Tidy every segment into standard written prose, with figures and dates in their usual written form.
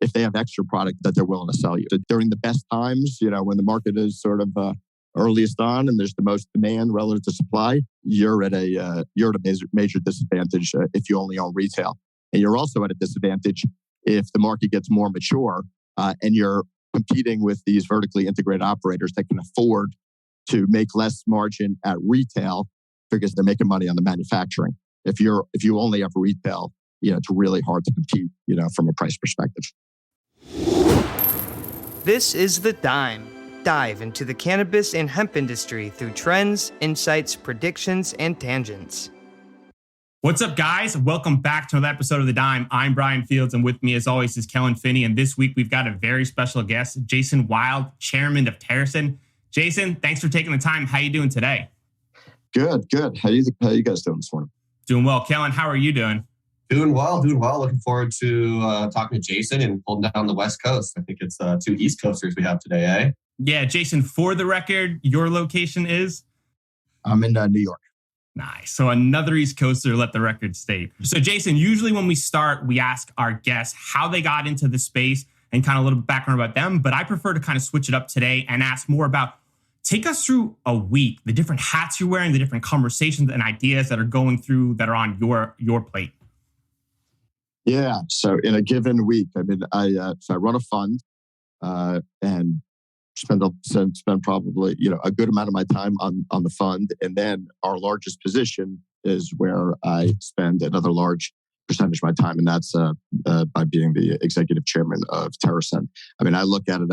if they have extra product that they're willing to sell you. So during the best times, when the market is sort of earliest on and there's the most demand relative to supply, you're at a major disadvantage if you only own retail. And you're also at a disadvantage if the market gets more mature and you're competing with these vertically integrated operators that can afford to make less margin at retail because they're making money on the manufacturing. If you only have retail, it's really hard to compete, from a price perspective. This is The Dime. Dive into the cannabis and hemp industry through trends, insights, predictions, and tangents. What's up, guys? Welcome back to another episode of The Dime. I'm Brian Fields, and with me, as always, is Kellen Finney. And this week, we've got a very special guest, Jason Wild, chairman of TerrAscend. Jason, thanks for taking the time. How you doing today? Good. How you guys doing this morning? Doing well. Kellen, how are you doing? Doing well. Looking forward to talking to Jason and holding down the West Coast. I think it's two East Coasters we have today, eh? Yeah, Jason, for the record, your location is? I'm in New York. Nice. So another East Coaster, let the record state. So Jason, usually when we start, we ask our guests how they got into the space and kind of a little background about them. But I prefer to kind of switch it up today and ask more about, take us through a week, the different hats you're wearing, the different conversations and ideas that are going through that are on your plate. Yeah. So in a given week, I run a fund and spend probably a good amount of my time on the fund, and then our largest position is where I spend another large percentage of my time, and that's by being the executive chairman of TerrAscend. I look at it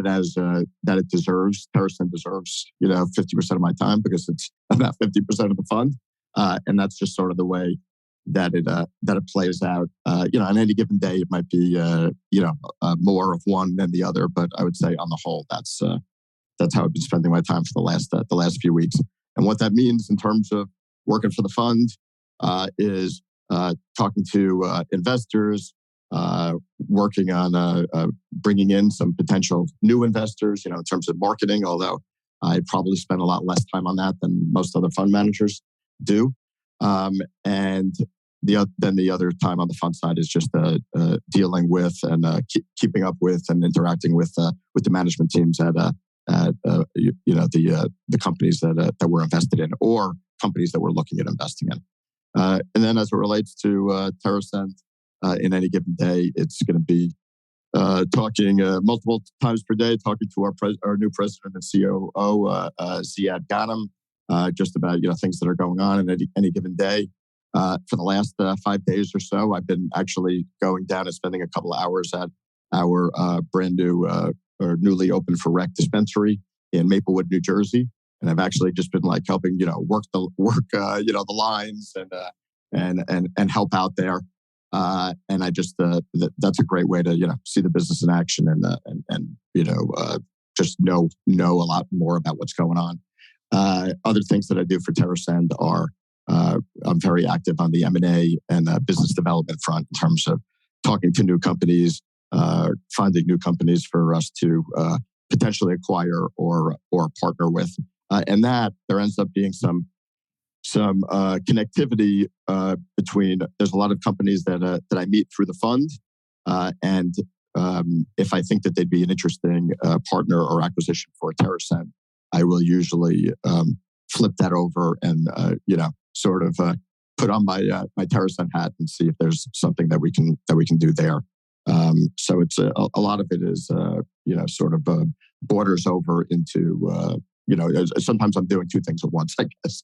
as that it deserves. TerrAscend deserves 50% of my time because it's about 50% of the fund, and that's just sort of the way that it plays out. On any given day, it might be more of one than the other, but I would say on the whole, that's how I've been spending my time for the last few weeks. And what that means in terms of working for the fund is talking to investors, working on bringing in some potential new investors. In terms of marketing, although I probably spend a lot less time on that than most other fund managers do. And the other time on the fund side is just dealing with and keeping up with and interacting with the management teams at the companies that we're invested in or companies that we're looking at investing in. And then as it relates to TerrAscend, in any given day, it's going to be talking multiple times per day, talking to our new president and COO, Ziad Ghanem, just about things that are going on in any given day. For the last 5 days or so, I've been actually going down and spending a couple of hours at our brand new or newly opened for rec dispensary in Maplewood, New Jersey, and I've actually just been helping work the lines and help out there. And I just that's a great way to see the business in action and just know a lot more about what's going on. Other things that I do for TerrAscend are I'm very active on the M&A and business development front in terms of talking to new companies, finding new companies for us to potentially acquire or partner with, and that there ends up being some connectivity between. There's a lot of companies that I meet through the fund, and if I think that they'd be an interesting partner or acquisition for TerrAscend, I will usually flip that over and sort of put on my TerrAscend hat and see if there's something that we can do there. So it's a lot of it is sort of borders over into sometimes I'm doing two things at once, I guess.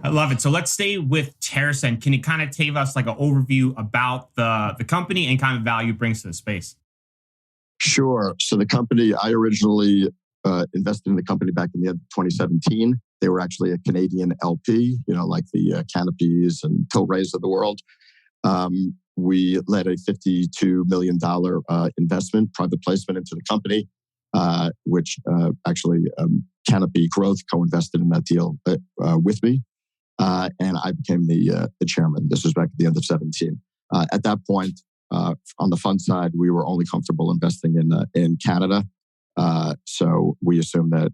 I love it. So let's stay with TerrAscend. Can you kind of give us an overview about the company and kind of value it brings to the space? Sure. So the company, I originally invested in the company back in the end of 2017. They were actually a Canadian LP, like the Canopies and Tilrays of the world. We led a $52 million investment, private placement into the company, which actually Canopy Growth co-invested in that deal with me. And I became the chairman. This was back at the end of 17. At that point, on the fund side, we were only comfortable investing in Canada. So we assumed that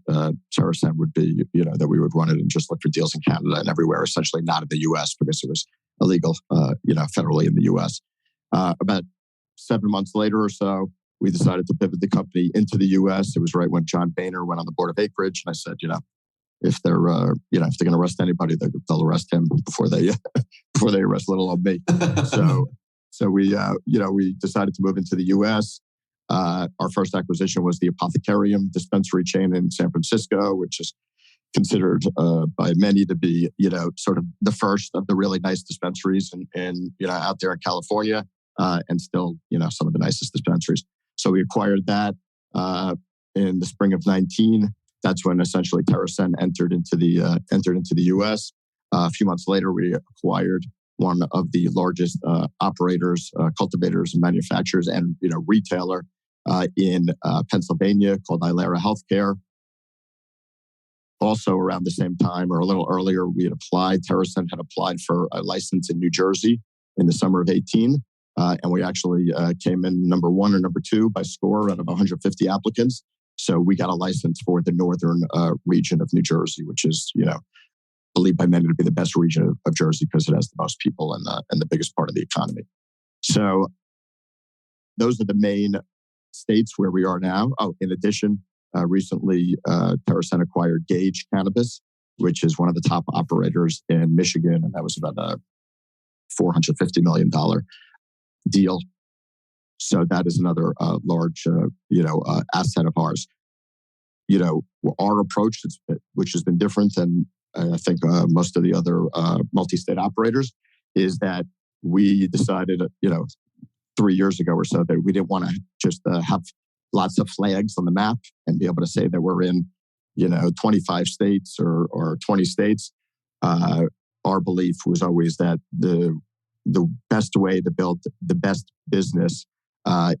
TerrAscend would be, that we would run it and just look for deals in Canada and everywhere, essentially not in the U.S. because it was illegal, federally in the U.S. About 7 months later or so, we decided to pivot the company into the U.S. It was right when John Boehner went on the board of Acreage, and I said, if they're if they're going to arrest anybody, they'll arrest him before they before they arrest little old me. So we decided to move into the U.S. Our first acquisition was the Apothecarium dispensary chain in San Francisco, which is considered by many to be sort of the first of the really nice dispensaries and out there in California, and still some of the nicest dispensaries. So we acquired that in the spring of 19. That's when essentially TerrAscend entered into the U.S. A few months later, we acquired one of the largest operators, cultivators, and manufacturers, and retailer in Pennsylvania called Ilera Healthcare. Also around the same time, or a little earlier, TerrAscend had applied for a license in New Jersey in the summer of 18. And we actually came in number 1 or number 2 by score out of 150 applicants. So we got a license for the northern region of New Jersey, which is, believed by many to be the best region of Jersey because it has the most people and the biggest part of the economy. So those are the main states where we are now. Oh, in addition, recently, TerrAscend acquired Gage Cannabis, which is one of the top operators in Michigan, and that was about a $450 million deal. So that is another large, asset of ours. Our approach, which has been different than I think most of the other multi-state operators, is that we decided, 3 years ago or so, that we didn't want to just have lots of flags on the map and be able to say that we're in, 25 states or 20 states. Our belief was always that the best way to build the best business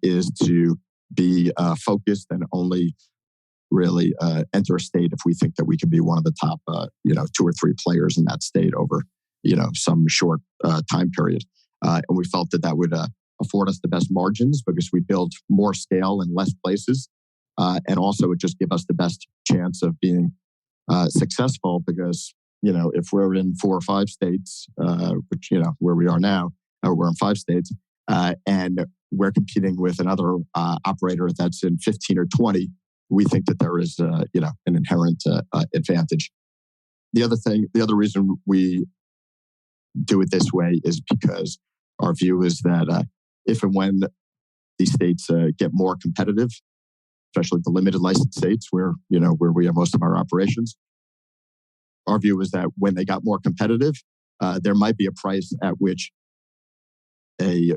is to be focused and only really enter a state if we think that we could be one of the top, 2 or 3 players in that state over, some short time period. And we felt that would afford us the best margins because we build more scale in less places. And also it just give us the best chance of being successful because, if we're in 4 or 5 states, which, where we are now, we're in 5 states, and we're competing with another operator that's in 15 or 20, we think that there is, an inherent advantage. The other reason we do it this way is because our view is that if and when these states get more competitive, especially the limited license states where we have most of our operations, our view is that when they got more competitive, there might be a price at which a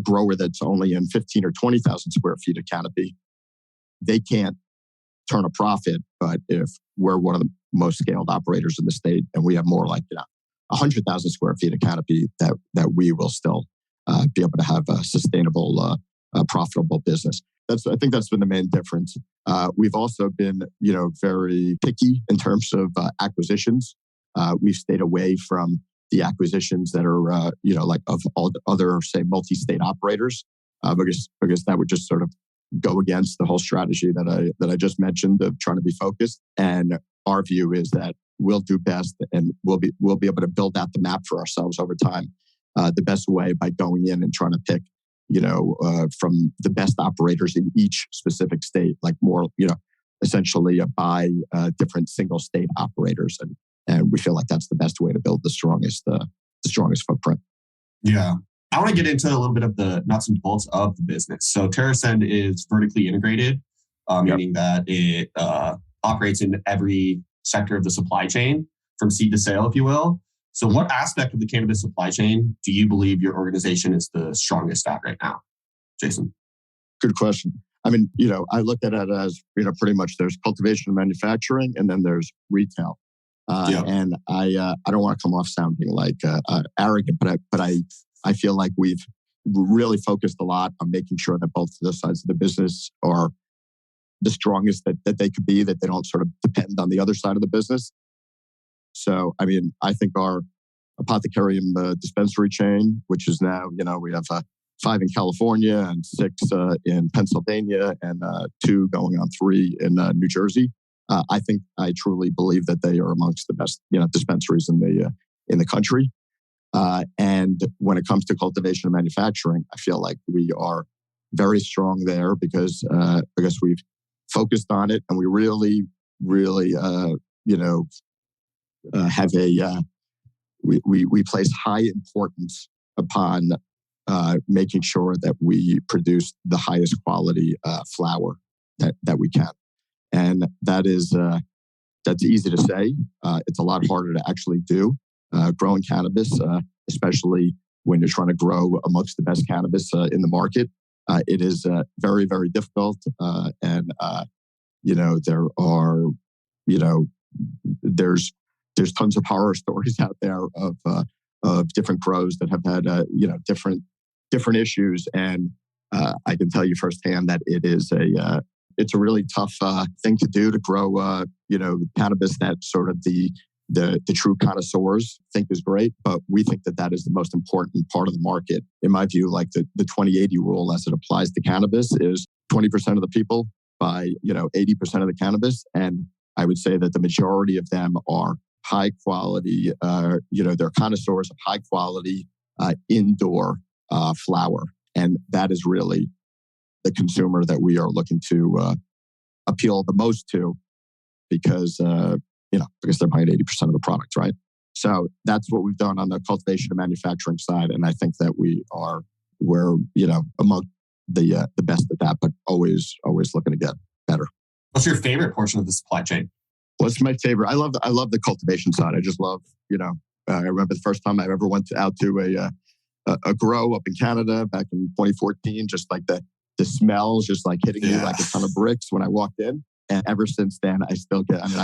grower that's only in 15 or 20,000 square feet of canopy, they can't turn a profit. But if we're one of the most scaled operators in the state and we have more like 100,000 square feet of canopy, that we will still be able to have a sustainable, profitable business. I think that's been the main difference. We've also been, very picky in terms of acquisitions. We've stayed away from the acquisitions that are, like of all the other, say, multi-state operators, because that would just sort of go against the whole strategy that I just mentioned of trying to be focused. And our view is that we'll do best, and we'll be able to build out the map for ourselves over time. The best way by going in and trying to pick, from the best operators in each specific state, like more, essentially buy different single state operators, and we feel like that's the best way to build the strongest footprint. Yeah. I want to get into a little bit of the nuts and bolts of the business. So TerrAscend is vertically integrated, meaning that it operates in every sector of the supply chain from seed to sale, if you will. So what aspect of the cannabis supply chain do you believe your organization is the strongest at right now, Jason? Good question. I mean, I look at it as, pretty much there's cultivation and manufacturing, and then there's retail. And I don't want to come off sounding like arrogant, but I feel like we've really focused a lot on making sure that both of those sides of the business are the strongest that they could be, that they don't sort of depend on the other side of the business. So, I mean, I think our Apothecarium dispensary chain, which is now, we have 5 in California and 6 in Pennsylvania and 2 going on 3 in New Jersey. I truly believe that they are amongst the best, dispensaries in the country. And when it comes to cultivation and manufacturing, I feel like we are very strong there because we've focused on it, and we really, really, have we place high importance upon making sure that we produce the highest quality flower that we can, and that's easy to say. It's a lot harder to actually do. Growing cannabis, especially when you're trying to grow amongst the best cannabis in the market, it is very, very difficult. And there are, there's tons of horror stories out there of different grows that have had, different issues. And I can tell you firsthand that it's a really tough thing to do, to grow, cannabis that sort of the true connoisseurs think is great, but we think that is the most important part of the market. In my view, like the 20/80 rule as it applies to cannabis is 20% of the people buy, 80% of the cannabis. And I would say that the majority of them are high quality, they're connoisseurs of high quality indoor flower. And that is really the consumer that we are looking to appeal the most to because they're buying 80% of the product, right? So that's what we've done on the cultivation and manufacturing side. And I think that we're among the best at that, but always looking to get better. What's your favorite portion of the supply chain? What's my favorite? I love the cultivation side. I just love, I remember the first time I ever went out to a grow up in Canada back in 2014, just like the smells just like hitting me like a ton of bricks when I walked in. And ever since then, I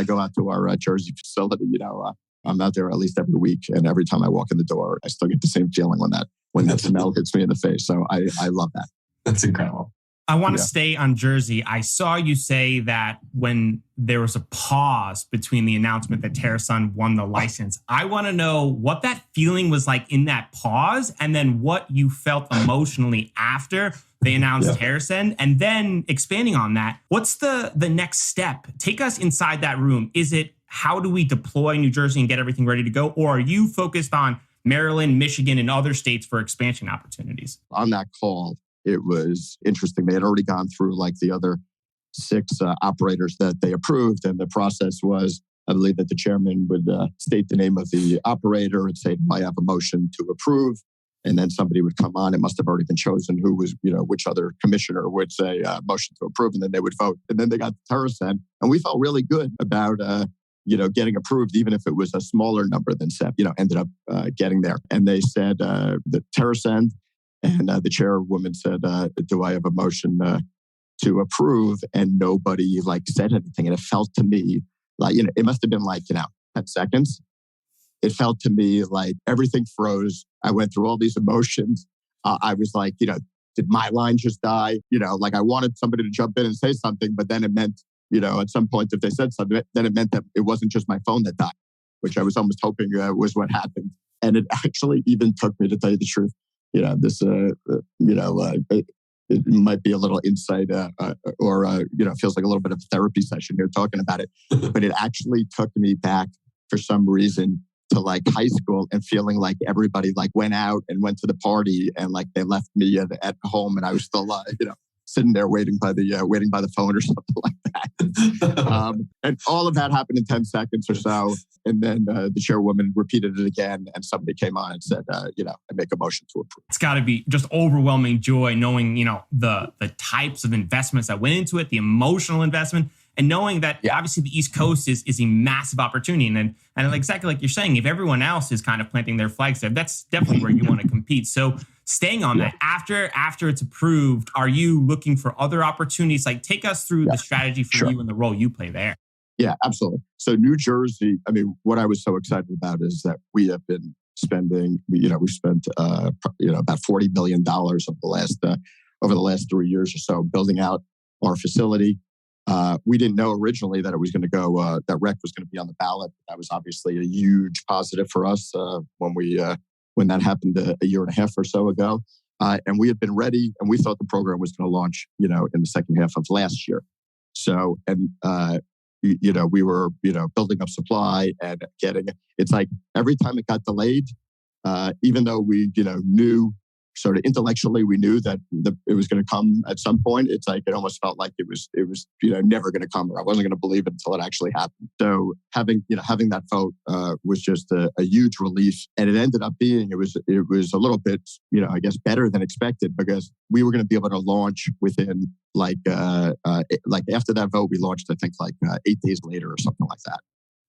go out to our Jersey facility, I'm out there at least every week. And every time I walk in the door, I still get the same feeling when that smell hits me in the face. So I love that. That's incredible. I want to stay on Jersey. I saw you say that when there was a pause between the announcement that TerrAscend won the license, I want to know what that feeling was like in that pause, and then what you felt emotionally after they announced TerrAscend. And then expanding on that, what's the next step? Take us inside that room. Is it how do we deploy New Jersey and get everything ready to go? Or are you focused on Maryland, Michigan, and other states for expansion opportunities? On that call, it was interesting. They had already gone through like the other 6 operators that they approved. And the process was, I believe that the chairman would state the name of the operator and say, I have a motion to approve. And then somebody would come on. It must have already been chosen who was, which other commissioner would say motion to approve. And then they would vote. And then they got TerrAscend. And we felt really good about, getting approved, even if it was a smaller number than 7, ended up getting there. And they said the TerrAscend. And the chairwoman said, do I have a motion to approve? And nobody said anything. And it felt to me like, it must have been 10 seconds. It felt to me like everything froze. I went through all these emotions. I was like, did my line just die? I wanted somebody to jump in and say something, but then it meant, at some point, if they said something, then it meant that it wasn't just my phone that died, which I was almost hoping was what happened. And it actually even took me, to tell you the truth, it might be a little insight or feels like a little bit of a therapy session here talking about it. But it actually took me back for some reason to high school and feeling like everybody went out and went to the party and they left me at home and I was still sitting there waiting by the phone or something like that. And all of that happened in 10 seconds or so. And then the chairwoman repeated it again and somebody came on and said, I make a motion to approve. It's got to be just overwhelming joy knowing, the types of investments that went into it, the emotional investment, and knowing that obviously the East Coast is a massive opportunity. And exactly like you're saying, if everyone else is kind of planting their flags there, that's definitely where you want to compete. So staying on that, after it's approved, are you looking for other opportunities? Take us through the strategy for you and the role you play there. Yeah, absolutely. So New Jersey, what I was so excited about is that we have been spending, we've spent, about $40 million over the last 3 years or so building out our facility. We didn't know originally that it was going to go, that rec was going to be on the ballot. That was obviously a huge positive for us when that happened a year and a half or so ago. And we had been ready and we thought the program was going to launch, in the second half of last year. So, and, we were, building up supply and it's like every time it got delayed, even though we, knew sort of intellectually, we knew that it was going to come at some point. It's like, it almost felt like it was, never going to come, or I wasn't going to believe it until it actually happened. So having that vote was just a huge relief. And it ended up being, it was a little bit, I guess better than expected, because we were going to be able to launch within like after that vote, we launched, I think 8 days later or something like that.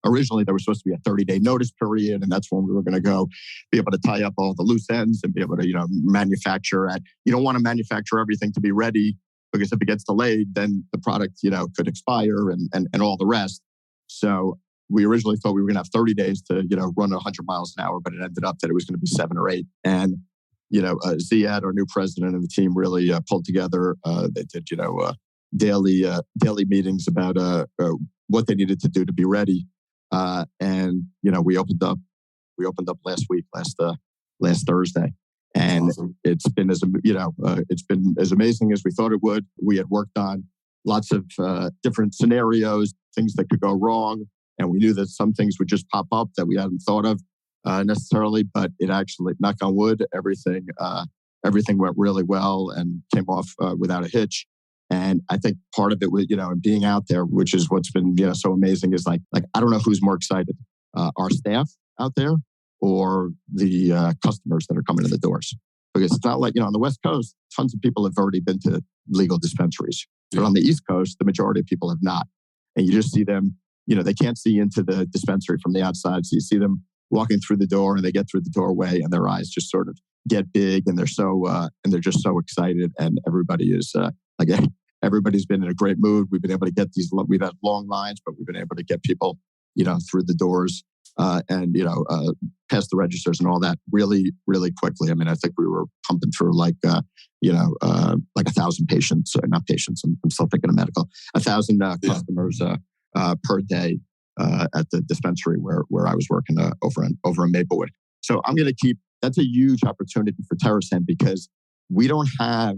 Originally, there was supposed to be a 30-day notice period, and that's when we were going to go be able to tie up all the loose ends and be able to, manufacture at. You don't want to manufacture everything to be ready, because if it gets delayed, then the product, could expire and all the rest. So we originally thought we were going to have 30 days to, run 100 miles an hour, but it ended up that it was going to be 7 or 8. And, Ziad, our new president, and the team really pulled together. They did, daily meetings about what they needed to do to be ready. And we opened up last Thursday, and awesome. It's been as amazing as we thought it would. We had worked on lots of different scenarios, things that could go wrong, and we knew that some things would just pop up that we hadn't thought of necessarily. But it actually, knock on wood, everything went really well and came off without a hitch. And I think part of it was, being out there, which is what's been, so amazing, is like I don't know who's more excited, our staff out there or the customers that are coming to the doors. Because it's not like, on the West Coast, tons of people have already been to legal dispensaries. But on the East Coast, the majority of people have not. And you just see them, they can't see into the dispensary from the outside. So you see them walking through the door, and they get through the doorway, and their eyes just sort of get big, and they're just so excited. And everybody is everybody's been in a great mood. We've been able to get we've had long lines, but we've been able to get people, through the doors and past the registers and all that really, really quickly. I mean, I think we were pumping through like 1,000 patients, not patients. I'm still thinking of medical. 1,000 customers per day at the dispensary where I was working over in Maplewood. So I'm going to keep. That's a huge opportunity for TerrAscend, because we don't have,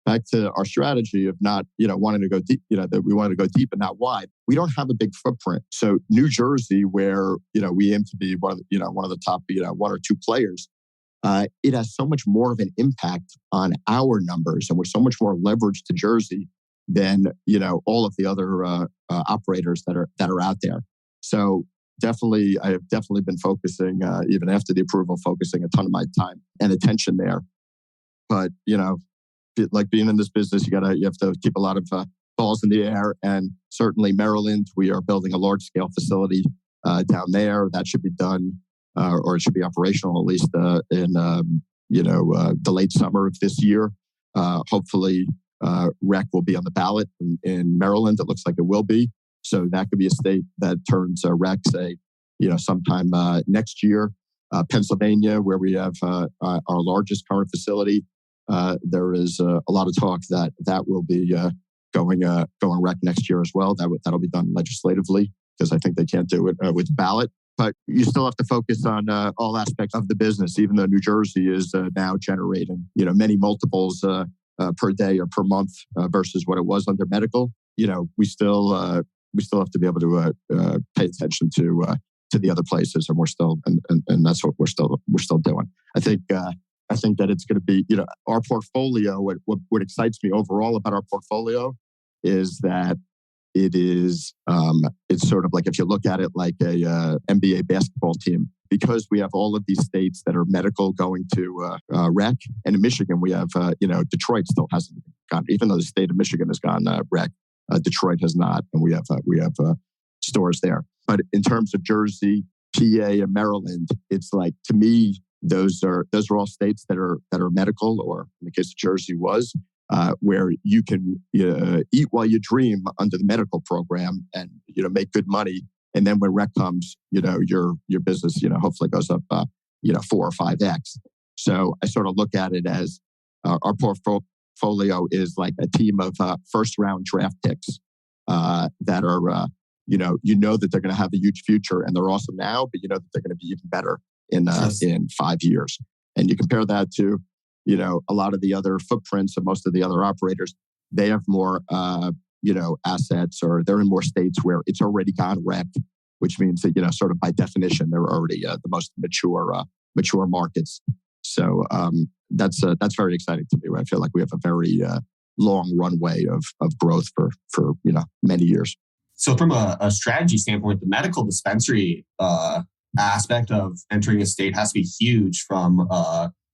back to our strategy of not, wanting to go deep, that we wanted to go deep and not wide. We don't have a big footprint. So New Jersey, where, we aim to be one of the top, 1 or 2 players, it has so much more of an impact on our numbers, and we're so much more leveraged to Jersey than, all of the other operators that are out there. So I have definitely been focusing, even after the approval, focusing a ton of my time and attention there. But, like being in this business, you have to keep a lot of balls in the air. And certainly Maryland, we are building a large scale facility down there that should be done, or it should be operational at least in the late summer of this year. Hopefully, rec will be on the ballot in Maryland. It looks like it will be. So that could be a state that turns rec, say, sometime next year. Pennsylvania, where we have our largest current facility. There is a lot of talk that will be going rec next year as well. That'll be done legislatively, because I think they can't do it with the ballot. But you still have to focus on all aspects of the business, even though New Jersey is now generating many multiples per day or per month versus what it was under medical. We still have to be able to pay attention to the other places, and we're still and that's what we're still doing. I think that it's going to be, our portfolio. What excites me overall about our portfolio is that it is, it's sort of like, if you look at it like a NBA basketball team, because we have all of these states that are medical going to rec, and in Michigan we have, Detroit still hasn't gone, even though the state of Michigan has gone rec, Detroit has not, and we have stores there. But in terms of Jersey, PA, and Maryland, it's like, to me, those are all states that are medical, or in the case of Jersey was, where you can eat while you dream under the medical program, and make good money. And then when rec comes, your business hopefully goes up 4 or 5x. So I sort of look at it as our portfolio is like a team of first round draft picks that are that they're going to have a huge future, and they're awesome now, but that they're going to be even better in 5 years. And you compare that to a lot of the other footprints of most of the other operators. They have more assets, or they're in more states where it's already gone rec, which means that sort of by definition they're already the most mature mature markets. So that's very exciting to me. I feel like we have a very long runway of growth for many years. So from a strategy standpoint, the medical dispensary aspect of entering a state has to be huge from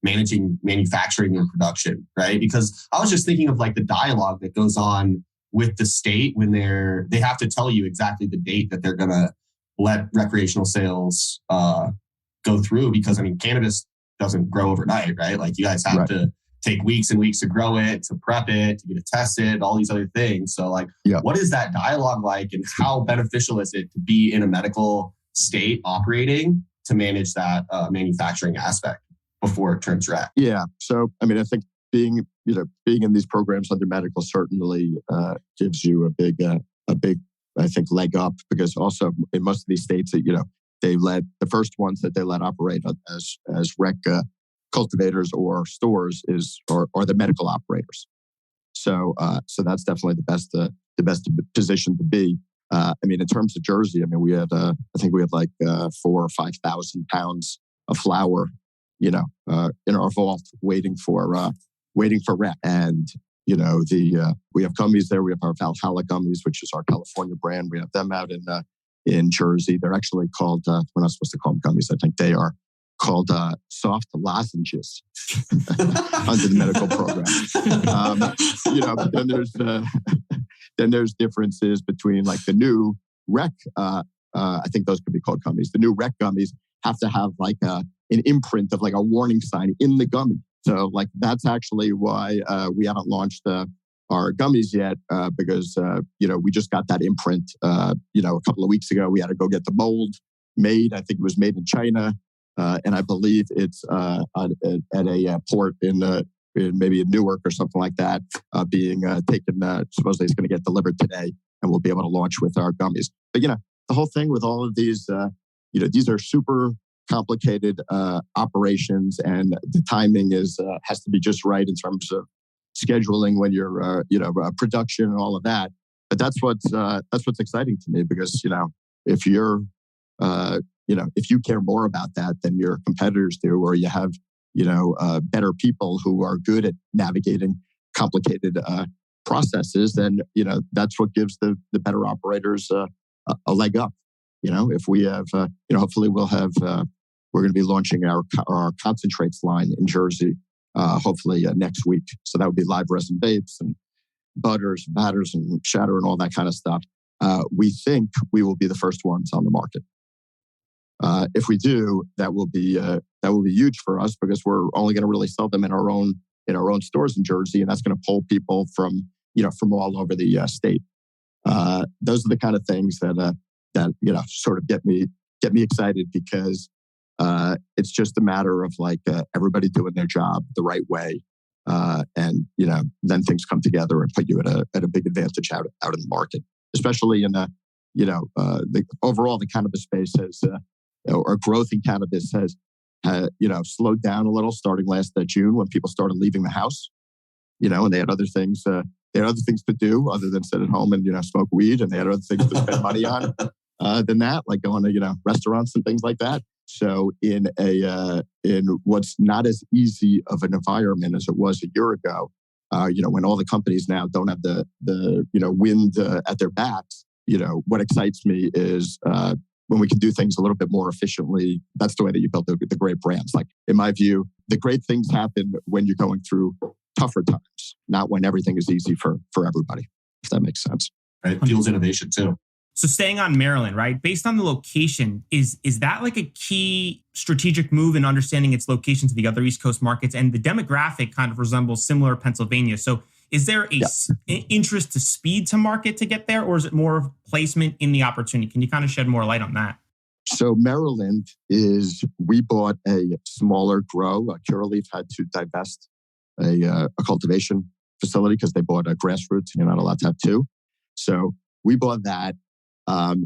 managing manufacturing and production, right? Because I was just thinking of like the dialogue that goes on with the state when they have to tell you exactly the date that they're going to let recreational sales go through. Because I mean, cannabis doesn't grow overnight, right? Like you guys have to take weeks and weeks to grow it, to prep it, to get it tested, all these other things. So like, what is that dialogue like, and how beneficial is it to be in a medical state operating to manage that manufacturing aspect before it turns red? Yeah. So, I mean, I think being in these programs under medical certainly gives you a big, I think, leg up, because also in most of these states that, they let the first ones that they let operate as rec cultivators or stores are the medical operators. So that's definitely the best position to be. I mean, in terms of Jersey, I mean, we had I think we had like 4,000 or 5,000 pounds of flower, in our vault waiting for rec. And we have gummies there. We have our Valhalla gummies, which is our California brand. We have them out in Jersey. They're actually called we're not supposed to call them gummies. I think they are called soft lozenges under the medical program. Then there's differences between like the new rec. I think those could be called gummies. The new rec gummies have to have like an imprint of like a warning sign in the gummy. So like that's actually why we haven't launched our gummies yet, because we just got that imprint. A couple of weeks ago, we had to go get the mold made. I think it was made in China. And I believe it's at a port in maybe in Newark or something like that, being taken. Supposedly it's going to get delivered today, and we'll be able to launch with our gummies. But the whole thing with all of these, these are super complicated operations, and the timing has to be just right in terms of scheduling when you're production and all of that. But that's what's exciting to me, because if you're if you care more about that than your competitors do, or you have, better people who are good at navigating complicated processes, then, that's what gives the better operators a leg up. If we have, hopefully we'll have, we're going to be launching our concentrates line in Jersey, hopefully next week. So that would be live resin vapes and butters, batters, and shatter and all that kind of stuff. We think we will be the first ones on the market. If we do, that will be huge for us, because we're only going to really sell them in our own stores in Jersey, and that's going to pull people from all over the state. Those are the kind of things that sort of get me excited, because it's just a matter of like everybody doing their job the right way, and then things come together and put you at a big advantage out in the market, especially in the overall the cannabis space has. Or growth in cannabis has slowed down a little starting last June, when people started leaving the house, and they had other things. They had other things to do other than sit at home and smoke weed, and they had other things to spend money on than that, like going to restaurants and things like that. So in what's not as easy of an environment as it was a year ago, when all the companies now don't have the wind at their backs, what excites me is. When we can do things a little bit more efficiently, that's the way that you build the great brands. Like, in my view, the great things happen when you're going through tougher times, not when everything is easy for everybody, if that makes sense. Right. Fuels innovation too. So staying on Maryland, right? Based on the location, is that like a key strategic move in understanding its location to the other East Coast markets? And the demographic kind of resembles similar Pennsylvania. So is there interest to speed to market to get there, or is it more of placement in the opportunity? Can you kind of shed more light on that? So Maryland we bought a smaller grow. Curaleaf had to divest a cultivation facility because they bought a grassroots, and you're not allowed to have two. So we bought that.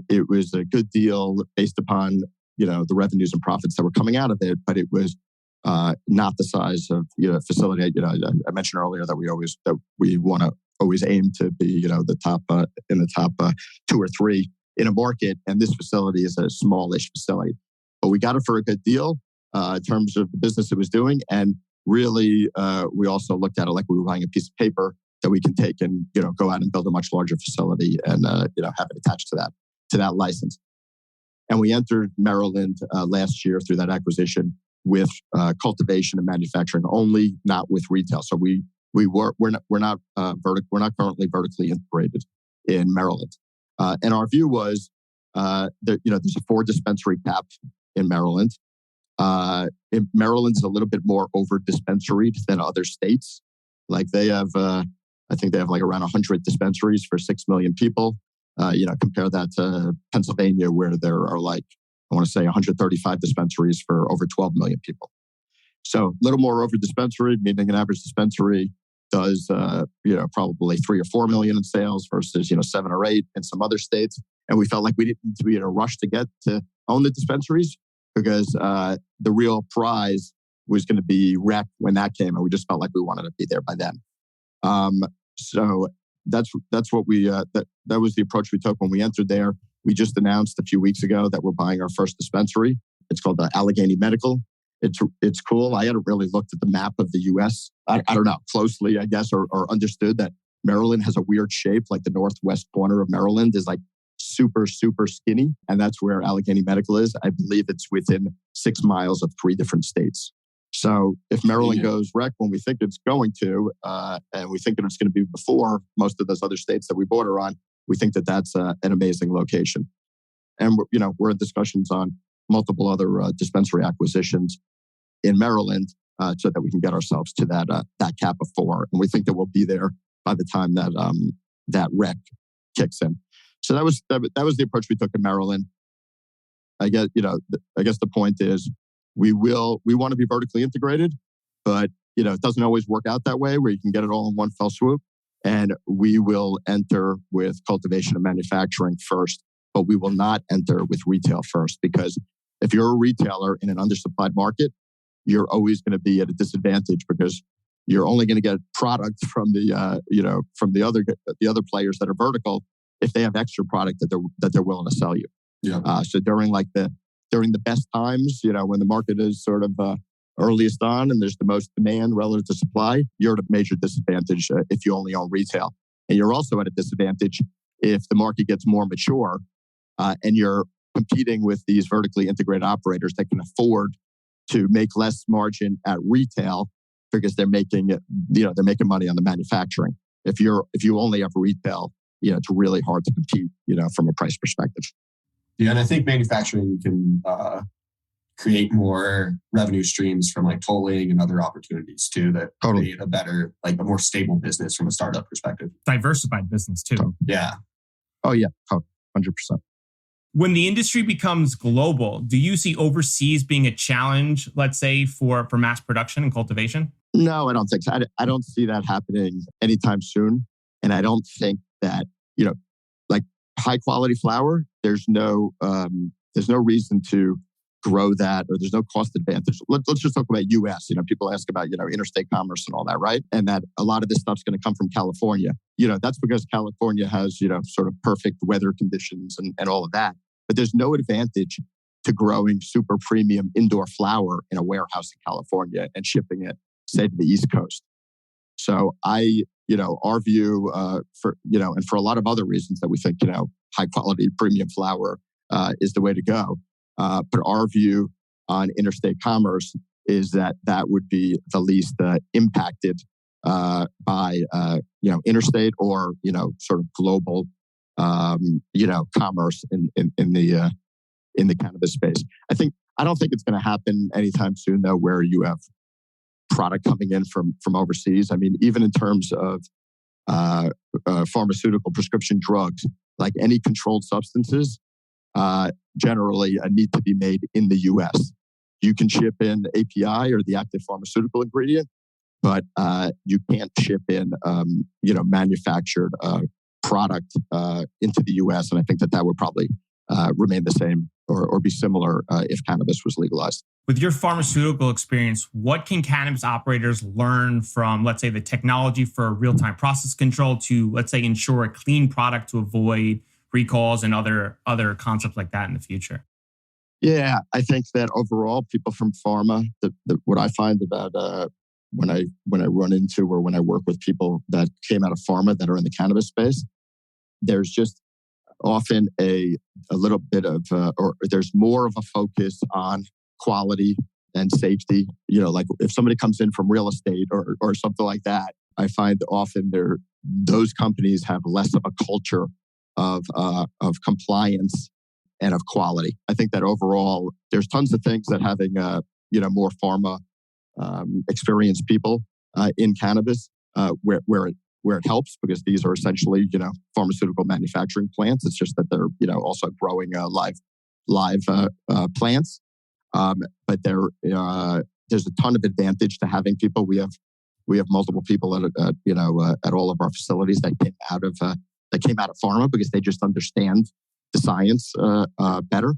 It was a good deal based upon the revenues and profits that were coming out of it, but it was not the size of facility. I mentioned earlier that we want to always aim to be the top in the top 2 or 3 in a market, and this facility is a smallish facility. But we got it for a good deal. in terms of the business it was doing. And really, we also looked at it like we were buying a piece of paper that we can take and, go out and build a much larger facility and, have it attached to that license. And we entered Maryland last year through that acquisition with cultivation and manufacturing only, not with retail. So we're not currently vertically integrated in Maryland. And our view was that there's a 4 dispensary cap in Maryland. Maryland's a little bit more over dispensaried than other states. Like they have, I think they have like around 100 dispensaries for 6 million people. Compare that to Pennsylvania, where there are like, I want to say 135 dispensaries for over 12 million people. So a little more over dispensary, meaning an average dispensary does, probably 3 or 4 million in sales versus, 7 or 8 in some other states. And we felt like we didn't need to be in a rush to get to own the dispensaries because the real prize was going to be rec when that came. And we just felt like we wanted to be there by then. So that's what we, that was the approach we took when we entered there. We just announced a few weeks ago that we're buying our first dispensary. It's called Allegheny Medical. It's cool. I hadn't really looked at the map of the U.S. I don't know, closely, I guess, or understood that Maryland has a weird shape. Like the northwest corner of Maryland is like super, super skinny. And that's where Allegheny Medical is. I believe it's within 6 miles of 3 different states. So if Maryland goes rec when we think it's going to, and we think that it's going to be before most of those other states that we border on, we think that that's an amazing location. And we're in discussions on multiple other dispensary acquisitions in Maryland so that we can get ourselves to that cap of 4. And we think that we'll be there by the time that rec kicks in. So that was the approach we took in Maryland. I guess the point is we want to be vertically integrated, but it doesn't always work out that way where you can get it all in one fell swoop. And we will enter with cultivation and manufacturing first, but we will not enter with retail first, because if you're a retailer in an undersupplied market, you're always going to be at a disadvantage because you're only going to get product from the other players that are vertical if they have extra product that they're willing to sell you. Yeah. So during the best times, when the market is sort of earliest on and there's the most demand relative to supply, you're at a major disadvantage if you only own retail. And you're also at a disadvantage if the market gets more mature and you're competing with these vertically integrated operators that can afford to make less margin at retail because they're making money on the manufacturing. If you only have retail, it's really hard to compete, from a price perspective. Yeah, and I think manufacturing can create more revenue streams from like tolling and other opportunities too that create a better, a more stable business from a startup perspective. Diversified business too. Yeah. Oh yeah, 100%. When the industry becomes global, do you see overseas being a challenge, let's say, for mass production and cultivation? No, I don't think so. I don't see that happening anytime soon. And I don't think that, like high quality flower, there's no reason to grow that, or there's no cost advantage. Let's just talk about US. People ask about, interstate commerce and all that, right? And that a lot of this stuff's going to come from California. That's because California has, sort of perfect weather conditions and all of that. But there's no advantage to growing super premium indoor flower in a warehouse in California and shipping it, say, to the East Coast. So our view and for a lot of other reasons that we think, high quality premium flower is the way to go. But our view on interstate commerce is that would be the least impacted by interstate or sort of global commerce in the cannabis space. I don't think it's going to happen anytime soon though, where you have product coming in from overseas. I mean, even in terms of pharmaceutical prescription drugs, like any controlled substances, generally need to be made in the U.S. You can ship in API or the active pharmaceutical ingredient, but you can't ship in, manufactured product into the U.S. And I think that would probably remain the same or be similar if cannabis was legalized. With your pharmaceutical experience, what can cannabis operators learn from, let's say, the technology for real-time process control to, let's say, ensure a clean product to avoid recalls and other concepts like that in the future? Yeah, I think that overall, people from pharma, what I find about when I run into or when I work with people that came out of pharma that are in the cannabis space, there's just often a little bit of, or there's more of a focus on quality and safety. Like if somebody comes in from real estate or something like that, I find often those companies have less of a culture of compliance and of quality. I think that overall, there's tons of things that having more pharma experienced people in cannabis where it helps, because these are essentially pharmaceutical manufacturing plants. It's just that they're also growing live plants. But there's a ton of advantage to having people. We have multiple people at all of our facilities that came out of pharma because they just understand the science better.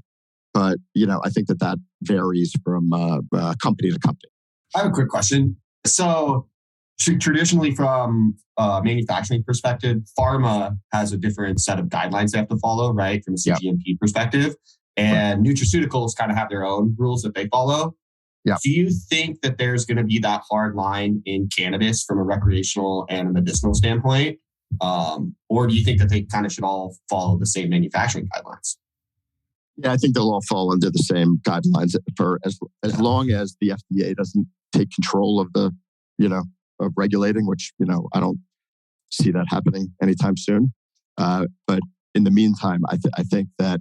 But I think that varies from company to company. I have a quick question. So traditionally, from a manufacturing perspective, pharma has a different set of guidelines they have to follow, right? From a CGMP perspective. And nutraceuticals kind of have their own rules that they follow. Yeah. Do you think that there's going to be that hard line in cannabis from a recreational and a medicinal standpoint? Or do you think that they kind of should all follow the same manufacturing guidelines? Yeah, I think they'll all fall under the same guidelines for as long as the FDA doesn't take control of of regulating, which I don't see that happening anytime soon. But in the meantime, I think that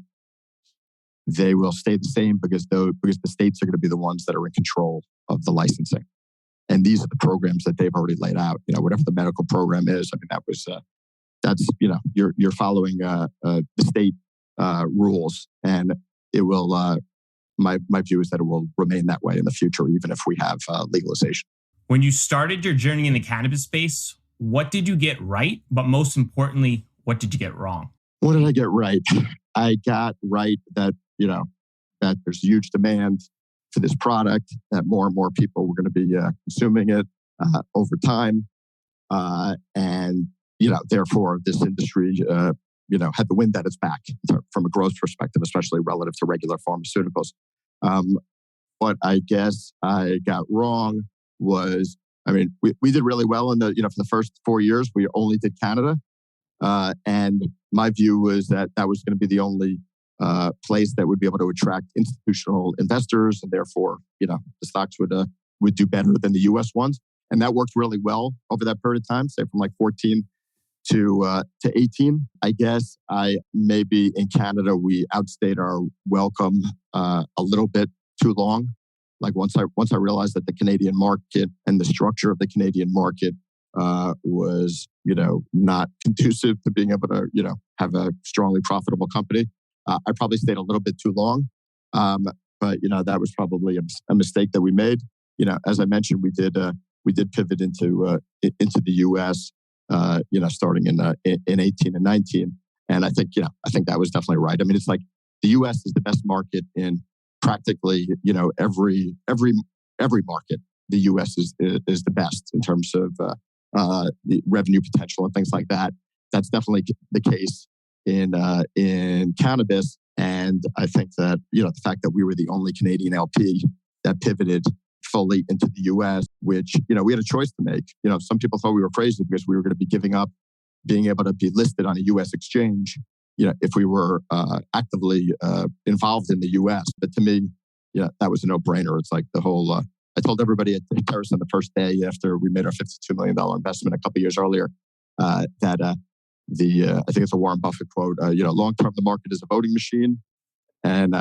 they will stay the same because the states are going to be the ones that are in control of the licensing, and these are the programs that they've already laid out. Whatever the medical program is, I mean that's you're following the state rules, and it will. My view is that it will remain that way in the future, even if we have legalization. When you started your journey in the cannabis space, what did you get right? But most importantly, what did you get wrong? What did I get right? I got right that that there's huge demand for this product, that more and more people were going to be consuming it over time, and therefore this industry had the wind at its back from a growth perspective, especially relative to regular pharmaceuticals. What I guess I got wrong was, we did really well for the first 4 years. We only did Canada, and my view was that was going to be the only place that would be able to attract institutional investors, and therefore, the stocks would do better than the U.S. ones. And that worked really well over that period of time, say from like 14 to 18. I guess maybe in Canada we outstayed our welcome a little bit too long. Like once I realized that the Canadian market and the structure of the Canadian market was not conducive to being able to have a strongly profitable company, I probably stayed a little bit too long. But that was probably a mistake that we made. As I mentioned, we did pivot into the U.S. Starting in 18 and 19, and I think that was definitely right. I mean, it's like the U.S. is the best market in practically every market. The U.S. is the best in terms of the revenue potential and things like that. That's definitely the case in cannabis, and I think that the fact that we were the only Canadian LP that pivoted fully into the U.S., which we had a choice to make. Some people thought we were crazy because we were going to be giving up being able to be listed on a U.S. exchange, if we were actively involved in the U.S. But to me, that was a no-brainer. It's like the whole. I told everybody at TerrAscend the first day after we made our $52 million investment a couple of years earlier that I think it's a Warren Buffett quote. Long-term, the market is a voting machine, and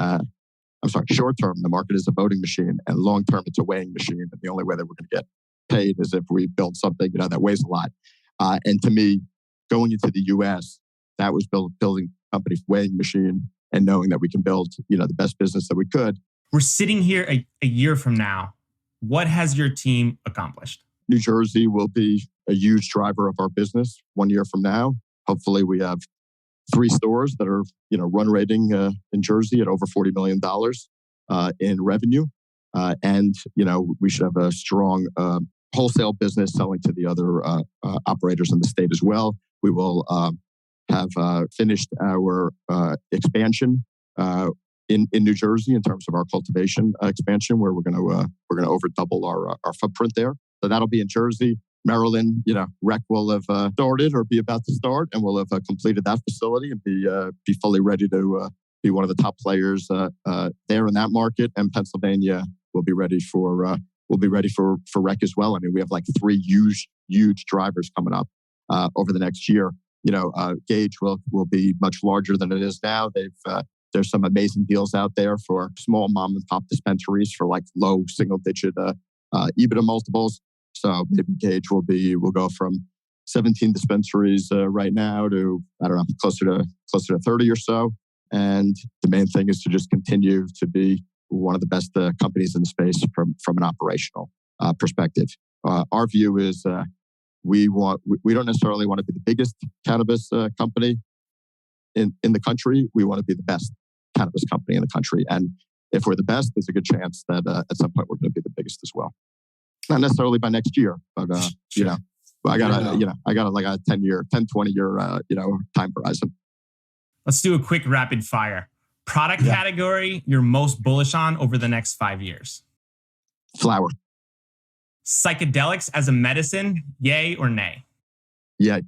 short-term, the market is a voting machine, and long-term, it's a weighing machine. And the only way that we're going to get paid is if we build something that weighs a lot. And to me, going into the U.S., that was building a company's weighing machine and knowing that we can build the best business that we could. We're sitting here a year from now. What has your team accomplished? New Jersey will be a huge driver of our business 1 year from now. Hopefully, we have 3 stores that are, run rating in Jersey at over $40 million in revenue. And, we should have a strong wholesale business selling to the other operators in the state as well. We will have finished our expansion in New Jersey in terms of our cultivation expansion, where we're going to over double our footprint there. So that'll be in Jersey. Maryland, rec will have started or be about to start, and we'll have completed that facility and be fully ready to be one of the top players there in that market. And Pennsylvania will be ready for rec as well. I mean, we have like 3 huge drivers coming up over the next year. Gage will be much larger than it is now. There's some amazing deals out there for small mom and pop dispensaries for like low single digit EBITDA multiples. So maybe Gage will go from 17 dispensaries right now to, I don't know, closer to 30 or so. And the main thing is to just continue to be one of the best companies in the space from an operational perspective. Our view is we don't necessarily want to be the biggest cannabis company in the country. We want to be the best cannabis company in the country. And if we're the best, there's a good chance that at some point we're going to be the biggest as well. Not necessarily by next year, but sure. I got like a 10, 20 year time horizon. Let's do a quick rapid fire. Product category you're most bullish on over the next 5 years? Flower. Psychedelics as a medicine, yay or nay? Yay.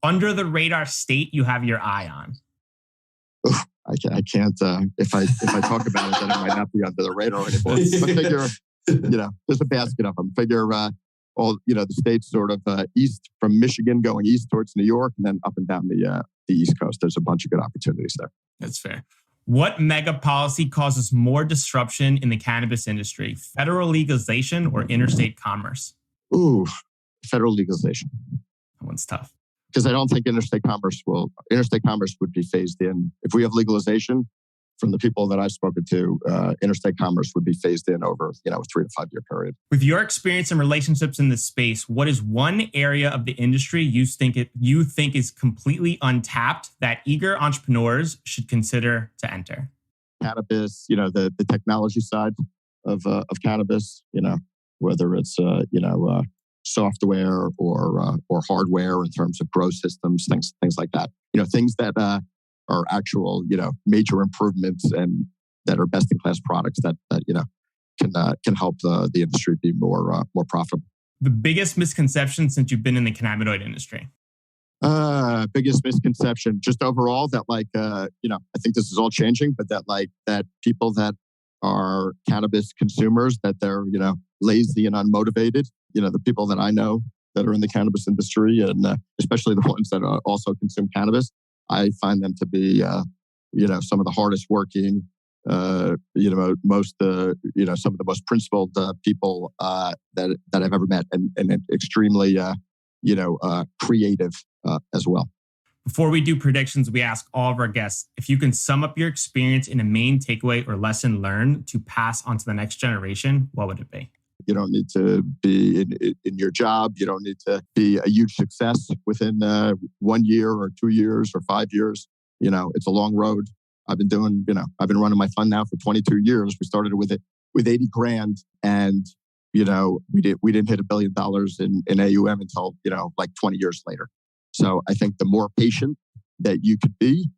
Under the radar state you have your eye on? Oof, I can't. If I talk about it, then it might not be under the radar anymore. But figure, there's a basket of them. Figure all the states sort of east from Michigan going east towards New York, and then up and down the East Coast. There's a bunch of good opportunities there. That's fair. What mega policy causes more disruption in the cannabis industry? Federal legalization or interstate commerce? Ooh, federal legalization. That one's tough. Because I don't think interstate commerce would be phased in. If we have legalization, from the people that I've spoken to, interstate commerce would be phased in over, a 3 to 5 year period. With your experience and relationships in this space, what is one area of the industry you think is completely untapped that eager entrepreneurs should consider to enter? Cannabis, the technology side of cannabis, whether it's software or hardware in terms of grow systems, things like that. Things that are actual, major improvements and that are best in class products that can help the industry be more profitable. The biggest misconception since you've been in the cannabinoid industry? Biggest misconception, just overall that I think this is all changing, but that people that are cannabis consumers, that they're, lazy and unmotivated. The people that I know that are in the cannabis industry, and especially the ones that also consume cannabis, I find them to be, some of the hardest working, most, some of the most principled people that I've ever met, and extremely, creative as well. Before we do predictions, we ask all of our guests if you can sum up your experience in a main takeaway or lesson learned to pass on to the next generation, what would it be? You don't need to be in your job. You don't need to be a huge success within 1 year or 2 years or 5 years. It's a long road. I've been running my fund now for 22 years. We started with 80 grand, and we didn't hit $1 billion in AUM until 20 years later. So I think the more patient that you could be,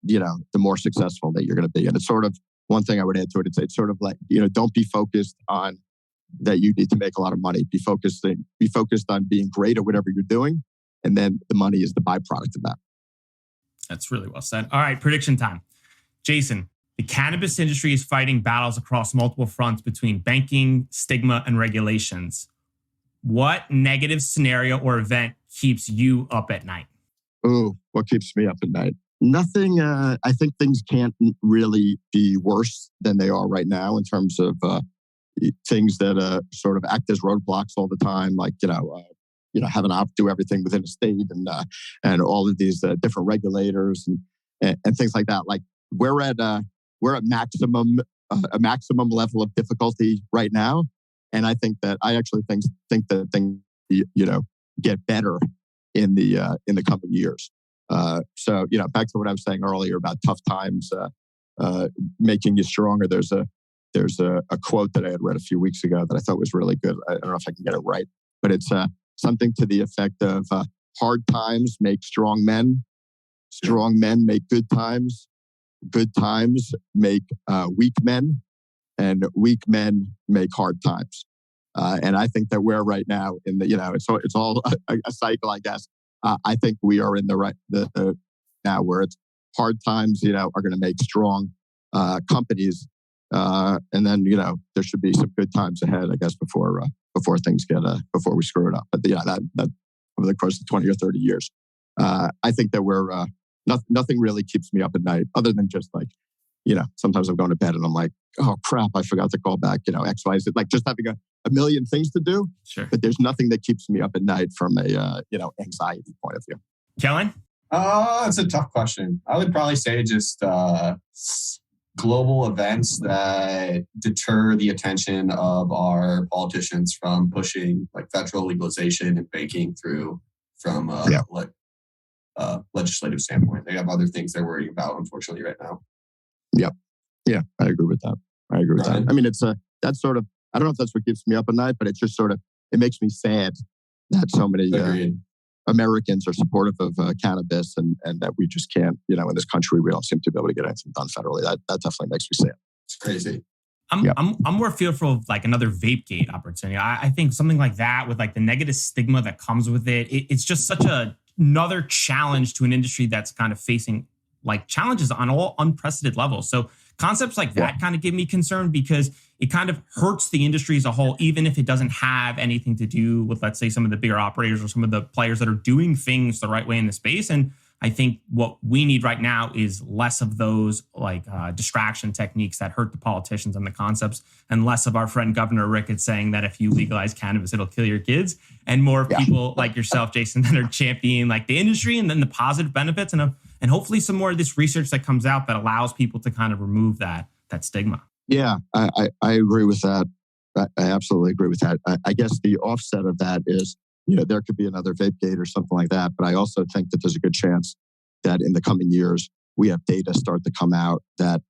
the more successful that you're going to be. And it's sort of one thing I would add to it. It's sort of like, don't be focused on that you need to make a lot of money. Be focused on being great at whatever you're doing. And then the money is the byproduct of that. That's really well said. All right, prediction time. Jason, the cannabis industry is fighting battles across multiple fronts between banking, stigma, and regulations. What negative scenario or event keeps you up at night? Oh, what keeps me up at night? Nothing. I think things can't really be worse than they are right now in terms of things that sort of act as roadblocks all the time, like having to do everything within a state and all of these different regulators and things like that. Like we're at maximum a maximum level of difficulty right now, and I actually think that things get better in the coming years. So back to what I was saying earlier about tough times making you stronger. There's a quote that I had read a few weeks ago that I thought was really good. I don't know if I can get it right, but it's something to the effect of hard times make strong men make good times, good times make weak men, and weak men make hard times. And I think that we're right now in the, it's all a cycle, I guess. I think we are in the now where it's hard times, are going to make strong companies. And then, there should be some good times ahead, I guess, before things before we screw it up. But that over the course of 20 or 30 years, I think that we're, nothing really keeps me up at night other than just like, sometimes I'm going to bed and I'm like, oh crap, I forgot to call back, X, Y, Z, like just having a million things to do. Sure. But there's nothing that keeps me up at night from a, anxiety point of view. Kellen? It's a tough question. I would probably say just global events that deter the attention of our politicians from pushing like federal legalization and baking through from legislative standpoint. They have other things they're worrying about, unfortunately, right now. Yep. Yeah, I agree with that. I mean, it's that's sort of, I don't know if that's what keeps me up at night, but it's just sort of, it makes me sad that so many Americans are supportive of cannabis and that we just can't, in this country, we don't seem to be able to get anything done federally. That definitely makes me sad. It's crazy. I'm more fearful of like another Vapegate opportunity. I think something like that with like the negative stigma that comes with it, it's just such another challenge to an industry that's kind of facing like challenges on all unprecedented levels. So concepts like that kind of give me concern because it kind of hurts the industry as a whole, even if it doesn't have anything to do with, let's say, some of the bigger operators or some of the players that are doing things the right way in the space. And I think what we need right now is less of those like distraction techniques that hurt the politicians and the concepts, and less of our friend Governor Ricketts saying that if you legalize cannabis, it'll kill your kids, and more people like yourself, Jason, that are championing like the industry and then the positive benefits, and hopefully some more of this research that comes out that allows people to kind of remove that stigma. Yeah, I agree with that. I absolutely agree with that. I guess the offset of that is, there could be another Vapegate or something like that. But I also think that there's a good chance that in the coming years, we have data start to come out that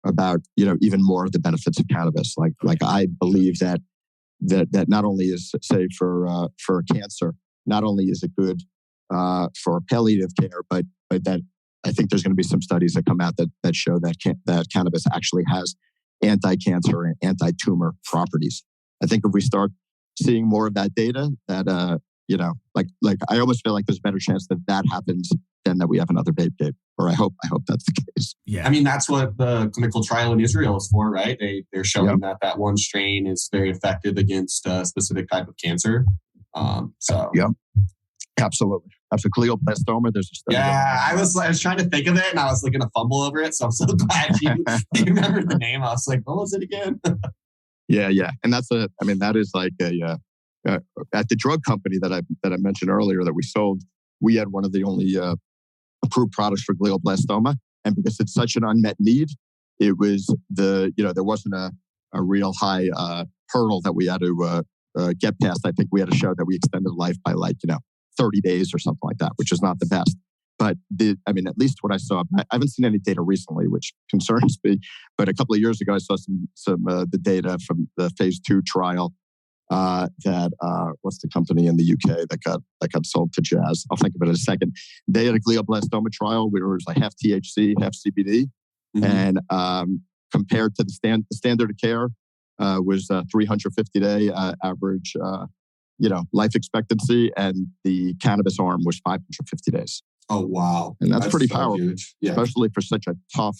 about, even more of the benefits of cannabis. Like I believe that not only is, say, for cancer, not only is it good for palliative care, but that I think there's going to be some studies that come out that show that cannabis actually has anti-cancer and anti-tumor properties. I think if we start seeing more of that data, that like I almost feel like there's a better chance that happens than that we have another Vapegate. Or I hope that's the case. Yeah, I mean that's what the clinical trial in Israel is for, right? They're showing that one strain is very effective against a specific type of cancer. Absolutely. After glioblastoma, there's a study. Yeah, I was trying to think of it, and I was going to fumble over it. So I'm so glad you remembered the name. I was like, what was it again? Yeah, and that is like at the drug company that I mentioned earlier that we sold. We had one of the only approved products for glioblastoma, and because it's such an unmet need, it was there wasn't a real high hurdle that we had to get past. I think we had to show that we extended life by 30 days or something like that, which is not the best. But at least what I saw, I haven't seen any data recently, which concerns me. But a couple of years ago, I saw some the data from the phase 2 trial that what's the company in the UK that got sold to Jazz? I'll think of it in a second. They had a glioblastoma trial where it was like half THC, half CBD, and compared to the standard of care was 350-day average. Life expectancy, and the cannabis arm was 550 days. Oh, wow. And that's pretty so powerful, huge. Yeah. Especially for such a tough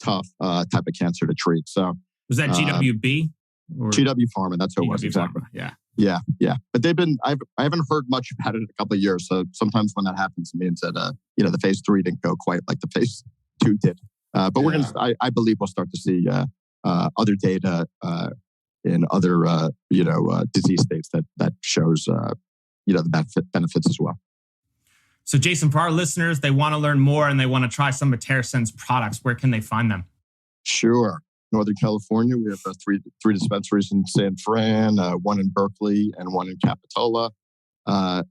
type of cancer to treat. So was that GWB? Or? GW Pharma, that's who it was, exactly. Pharma, yeah. But I haven't heard much about it in a couple of years. So sometimes when that happens, it means that, the phase 3 didn't go quite like the phase 2 did. But we're going to, I believe we'll start to see other data in other, disease states that shows, the benefits as well. So Jason, for our listeners, they want to learn more and they want to try some of TerrAscend's products. Where can they find them? Sure. Northern California, we have three dispensaries in San Fran, one in Berkeley and one in Capitola.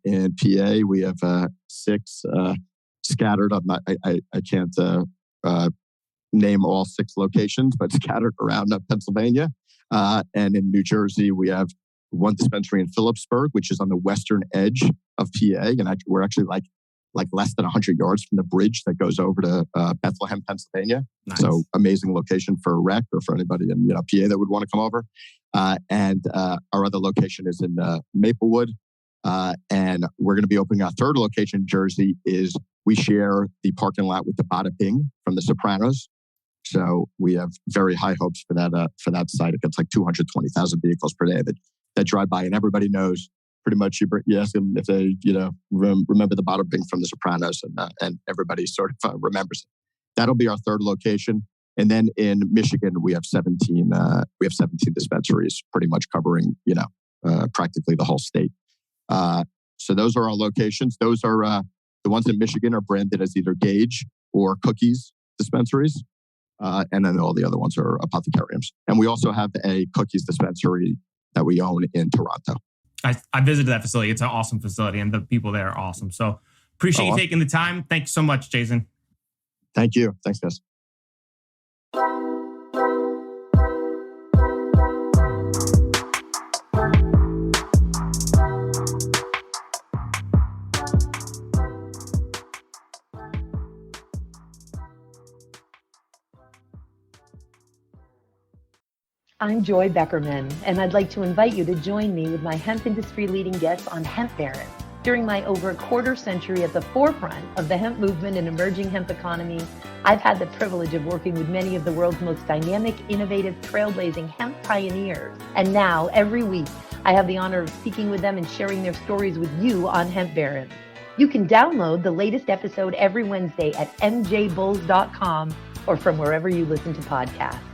In PA, we have 6 scattered. I can't name all 6 locations, but scattered around Pennsylvania. And in New Jersey, we have one dispensary in Phillipsburg, which is on the western edge of PA. And we're actually like like less than 100 yards from the bridge that goes over to Bethlehem, Pennsylvania. Nice. So amazing location for a rec or for anybody in PA that would want to come over. And our other location is in Maplewood. And we're going to be opening our third location in Jersey. Is we share the parking lot with the Bada Bing from The Sopranos. So we have very high hopes for that site. It gets like 220,000 vehicles per day that drive by, and everybody knows pretty much. You ask them if they remember the Bada Bing from The Sopranos, and everybody sort of remembers it. That'll be our third location. And then in Michigan, we have 17 dispensaries, pretty much covering practically the whole state. So those are our locations. Those are the ones in Michigan are branded as either Gage or Cookies dispensaries. And then all the other ones are apothecariums. And we also have a Cookies dispensary that we own in Toronto. I visited that facility. It's an awesome facility, and the people there are awesome. So appreciate you taking the time. Thank you so much, Jason. Thank you. Thanks, guys. I'm Joy Beckerman, and I'd like to invite you to join me with my hemp industry leading guests on Hemp Barons. During my over a quarter century at the forefront of the hemp movement and emerging hemp economy, I've had the privilege of working with many of the world's most dynamic, innovative, trailblazing hemp pioneers. And now, every week, I have the honor of speaking with them and sharing their stories with you on Hemp Barons. You can download the latest episode every Wednesday at mjbulls.com or from wherever you listen to podcasts.